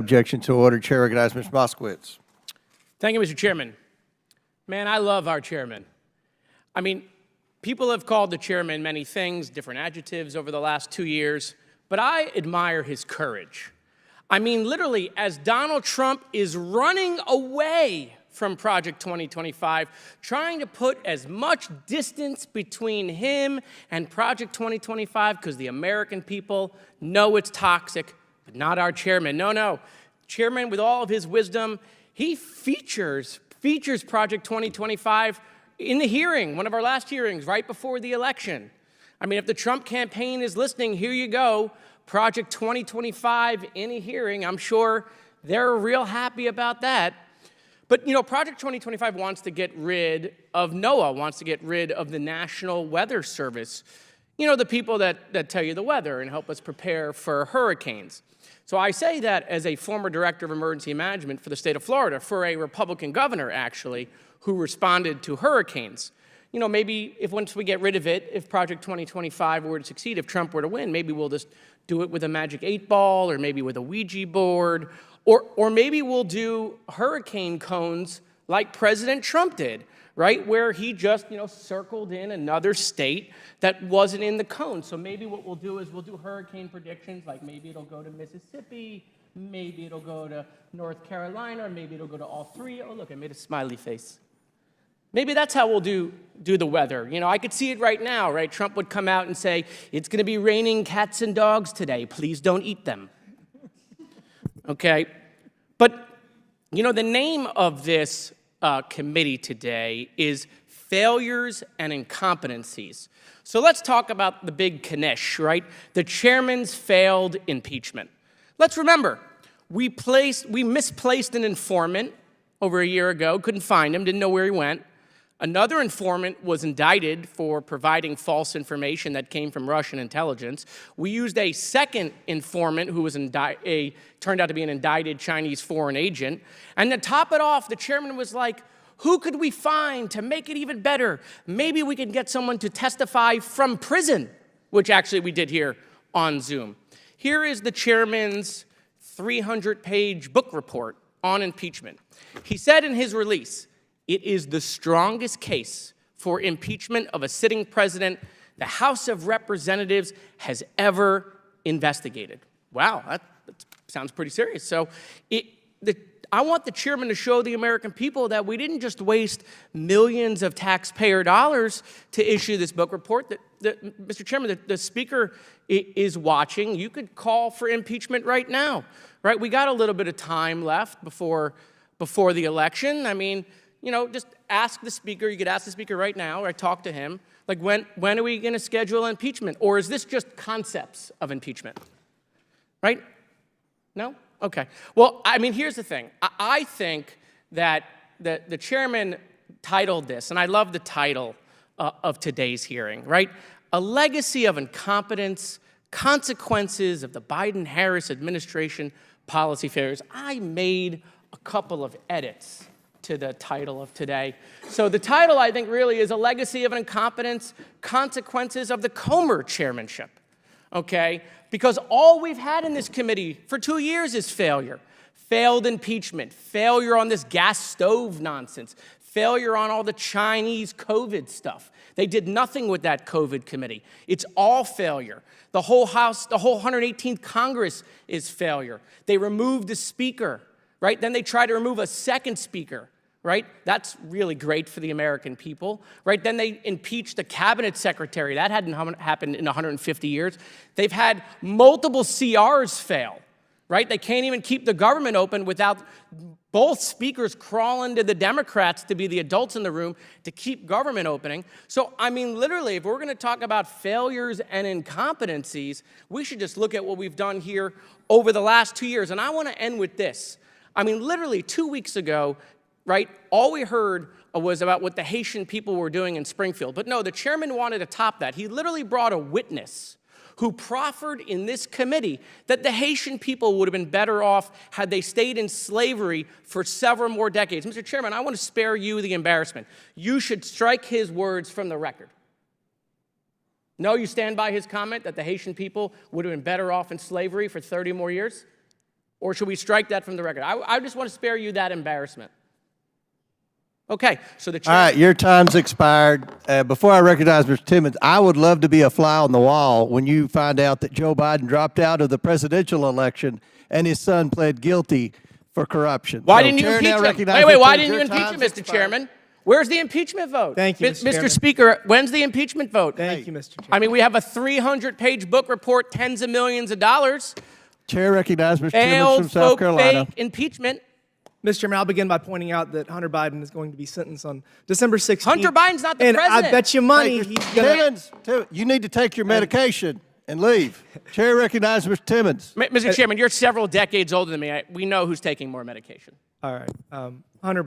Objection to order. Chair recognizes Mr. Moskowitz. Thank you, Mr. Chairman. Man, I love our chairman. I mean, people have called the chairman many things, different adjectives over the last 2 years, but I admire his courage. I mean, literally, as Donald Trump is running away from Project 2025, trying to put as much distance between him and Project 2025 because the American people know it's toxic, but not our chairman. No. Chairman, with all of his wisdom, he features Project 2025 in the hearing, one of our last hearings, right before the election. I mean, if the Trump campaign is listening, here you go, Project 2025 in a hearing. I'm sure they're real happy about that. But, you know, Project 2025 wants to get rid of NOAA, wants to get rid of the National Weather Service. You know, the people that tell you the weather and help us prepare for hurricanes. So I say that as a former director of emergency management for the state of Florida, for a Republican governor, actually, who responded to hurricanes. You know, maybe once we get rid of it, if Project 2025 were to succeed, if Trump were to win, maybe we'll just do it with a magic 8-ball or maybe with a Ouija board, or maybe we'll do hurricane cones like President Trump did, right? Where he just, circled in another state that wasn't in the cone. So maybe what we'll do is we'll do hurricane predictions, like maybe it'll go to Mississippi, maybe it'll go to North Carolina, or maybe it'll go to all three. Oh, look, I made a smiley face. Maybe that's how we'll do the weather. You know, I could see it right now, right? Trump would come out and say, it's going to be raining cats and dogs today. Please don't eat them. Okay? But, the name of this committee today is Failures and Incompetencies. So let's talk about the big Knish, right? The chairman's failed impeachment. Let's remember, we misplaced an informant over a year ago, couldn't find him, didn't know where he went. Another informant was indicted for providing false information that came from Russian intelligence. We used a second informant who was turned out to be an indicted Chinese foreign agent. And to top it off, the chairman was like, who could we find to make it even better? Maybe we can get someone to testify from prison, which actually we did here on Zoom. Here is the chairman's 300-page book report on impeachment. He said in his release, it is the strongest case for impeachment of a sitting president the House of Representatives has ever investigated. Wow, that sounds pretty serious. So I want the chairman to show the American people that we didn't just waste millions of taxpayer dollars to issue this book report. Mr. Chairman, the speaker is watching. You could call for impeachment right now, right? We got a little bit of time left before the election. I mean, just ask the speaker. You could ask the speaker right now, or talk to him. Like, when are we going to schedule impeachment? Or is this just concepts of impeachment? Right? No? Okay. Well, I mean, here's the thing. I think that the chairman titled this, and I love the title of today's hearing, right? A legacy of incompetence, consequences of the Biden-Harris administration policy failures. I made a couple of edits to the title of today. So the title, I think, really is a legacy of incompetence, consequences of the Comer chairmanship, okay? Because all we've had in this committee for 2 years is failure. Failed impeachment, failure on this gas stove nonsense, failure on all the Chinese COVID stuff. They did nothing with that COVID committee. It's all failure. The whole House, the whole 118th Congress is failure. They removed the speaker, right? Then they try to remove a second speaker, right? That's really great for the American people, right? Then they impeached the cabinet secretary. That hadn't happened in 150 years. They've had multiple CRs fail, right? They can't even keep the government open without both speakers crawling to the Democrats to be the adults in the room to keep government opening. So, I mean, literally, if we're going to talk about failures and incompetencies, we should just look at what we've done here over the last 2 years. And I want to end with this. I mean, literally 2 weeks ago, right, all we heard was about what the Haitian people were doing in Springfield. But no, the chairman wanted to top that. He literally brought a witness who proffered in this committee that the Haitian people would have been better off had they stayed in slavery for several more decades. Mr. Chairman, I want to spare you the embarrassment. You should strike his words from the record. No, you stand by his comment that the Haitian people would have been better off in slavery for 30 more years? Or should we strike that from the record? I just want to spare you that embarrassment. Okay, so the All chairman. right, your time's expired. Before I recognize Mr. Timmons, I would love to be a fly on the wall when you find out that Joe Biden dropped out of the presidential election and his son pled guilty for corruption. Why So, didn't you Chair impeach now him? recognizes Wait, why Mr. didn't you Timmons. Your impeach him, time's Mr. expired. Chairman? Where's the impeachment vote? Thank you, Mr. Mr. Chairman. Speaker, when's the impeachment vote? Thank you, Mr. Chairman. I mean, we have a 300-page book report, tens of millions of dollars. Chair recognizes Mr. Timmons Failed, from South folk, Carolina. fake impeachment. Mr. Chairman, I'll begin by pointing out that Hunter Biden is going to be sentenced on December 16th. Hunter Biden's not the and president. I bet you money Hey, he's going to... Timmons, you need to take your medication and leave. Chair recognizes Mr. Timmons. Mr. Chairman, you're several decades older than me. We know who's taking more medication. All right. Hunter